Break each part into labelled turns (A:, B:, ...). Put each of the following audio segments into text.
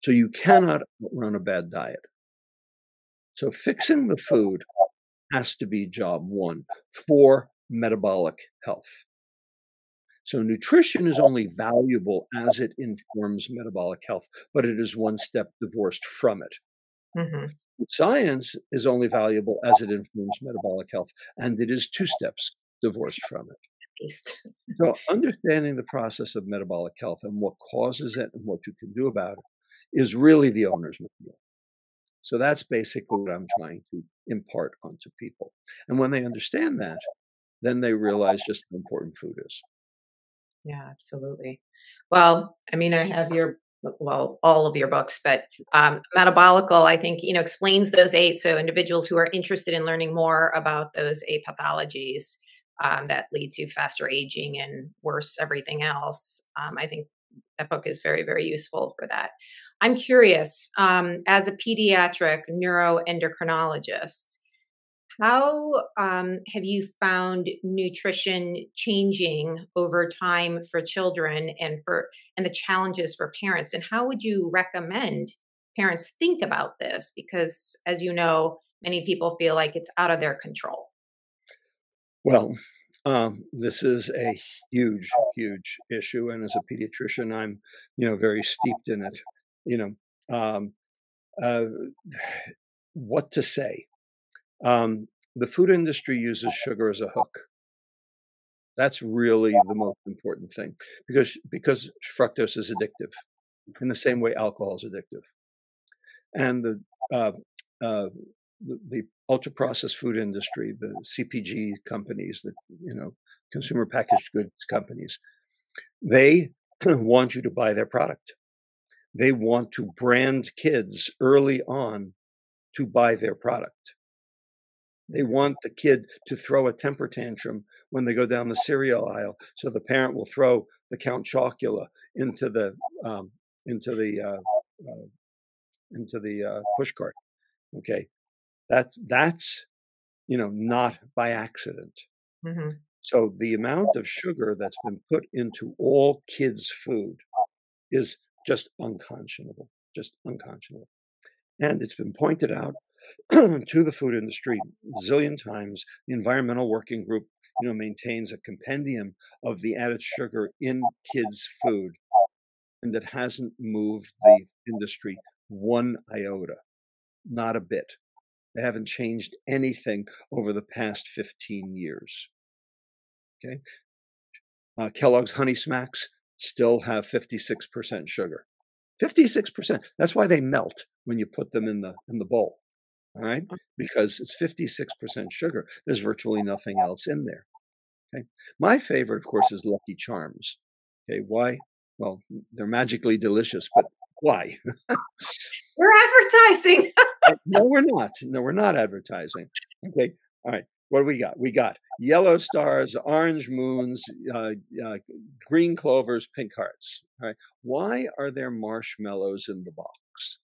A: So you cannot run a bad diet. So fixing the food has to be job one for metabolic health. So nutrition is only valuable as it informs metabolic health, but it is one step divorced from it.
B: Hmm.
A: Science is only valuable as it informs metabolic health, and it is two steps divorced from it.
B: At least.
A: So understanding the process of metabolic health and what causes it and what you can do about it is really the owner's manual. So that's basically what I'm trying to impart onto people. And when they understand that, then they realize just how important food is.
B: Yeah, absolutely. Well, I mean, I have all of your books, but Metabolical, I think, explains those eight. So individuals who are interested in learning more about those eight pathologies that lead to faster aging and worse everything else, I think that book is very, very useful for that. I'm curious, as a pediatric neuroendocrinologist, how have you found nutrition changing over time for children and the challenges for parents? And how would you recommend parents think about this? Because, as you know, many people feel like it's out of their control.
A: Well, this is a huge, huge issue, and as a pediatrician, I'm, very steeped in it. You know, um, uh, what to say? The food industry uses sugar as a hook. That's really the most important thing because fructose is addictive in the same way alcohol is addictive. And uh, uh, the ultra processed food industry, the CPG companies, the consumer packaged goods companies, they want you to buy their product. They want to brand kids early on to buy their product. They want the kid to throw a temper tantrum when they go down the cereal aisle, so the parent will throw the Count Chocula into the um, into the push cart. Okay, that's not by accident.
B: Hmm.
A: So the amount of sugar that's been put into all kids' food is just unconscionable, just unconscionable. And it's been pointed out to the food industry zillion times. The Environmental Working Group, maintains a compendium of the added sugar in kids' food, and that hasn't moved the industry one iota, not a bit. They haven't changed anything over the past 15 years. Okay, Kellogg's Honey Smacks still have 56% sugar. 56%. That's why they melt when you put them in the bowl. All right, because it's 56% sugar. There's virtually nothing else in there. Okay, my favorite, of course, is Lucky Charms. Okay, why? Well, they're magically delicious, but why?
B: We're advertising.
A: No, we're not. No, we're not advertising. Okay, all right. What do we got? We got yellow stars, orange moons, uh, uh, green clovers, pink hearts. All right. Why are there marshmallows in the box?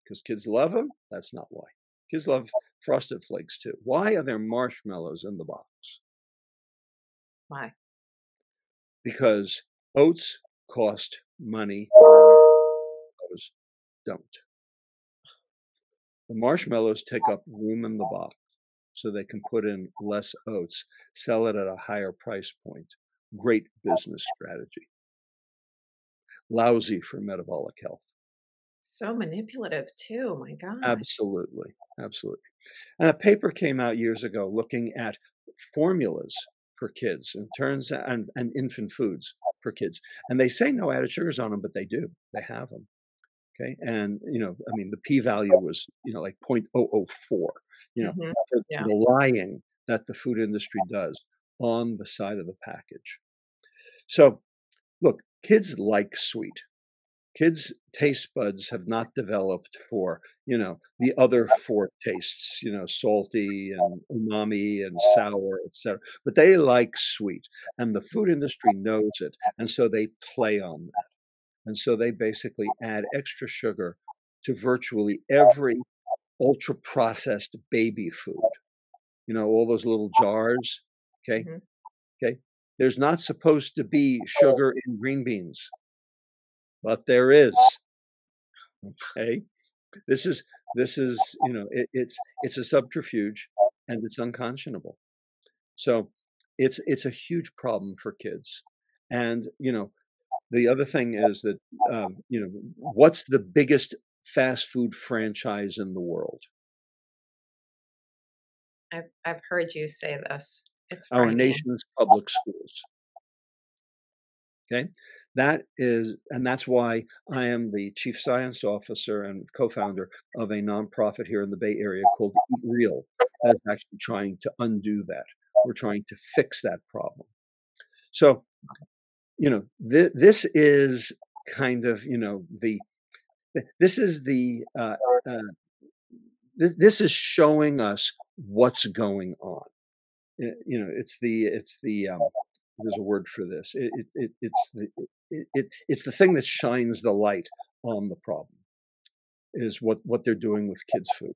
A: Because kids love them? That's not why. Kids love Frosted Flakes too. Why are there marshmallows in the box?
B: Why?
A: Because oats cost money, those don't. The marshmallows take up room in the box, so they can put in less oats, sell it at a higher price point. Great business strategy. Lousy for metabolic health.
B: So manipulative too. My gosh.
A: Absolutely. Absolutely. And a paper came out years ago looking at formulas for kids and infant foods for kids. And they say no added sugars on them, but they do. They have them. Okay. And, I mean, the p value was, like 0.004,
B: Hmm.
A: for
B: Yeah.
A: the lying that the food industry does on the side of the package. So, look, kids like sweet. Kids' taste buds have not developed for, the other four tastes, salty and umami and sour, etc. But they like sweet, and the food industry knows it, and so they play on that. And so they basically add extra sugar to virtually every ultra processed baby food. All those little jars. Okay.
B: Hmm.
A: Okay. There's not supposed to be sugar in green beans, but there is. Okay? This is it's a subterfuge and it's unconscionable. So it's a huge problem for kids. And the other thing is that what's the biggest fast food franchise in the world?
B: I've heard you say this. It's
A: Our
B: frightening.
A: nation's public schools. Okay. That's why I am the chief science officer and co-founder of a nonprofit here in the Bay Area called Eat Real that is actually trying to undo that. We're trying to fix that problem. So, this is kind of, this is uh, this is showing us what's going on. There's a word for this. It's the thing that shines the light on the problem is what they're doing with kids' food.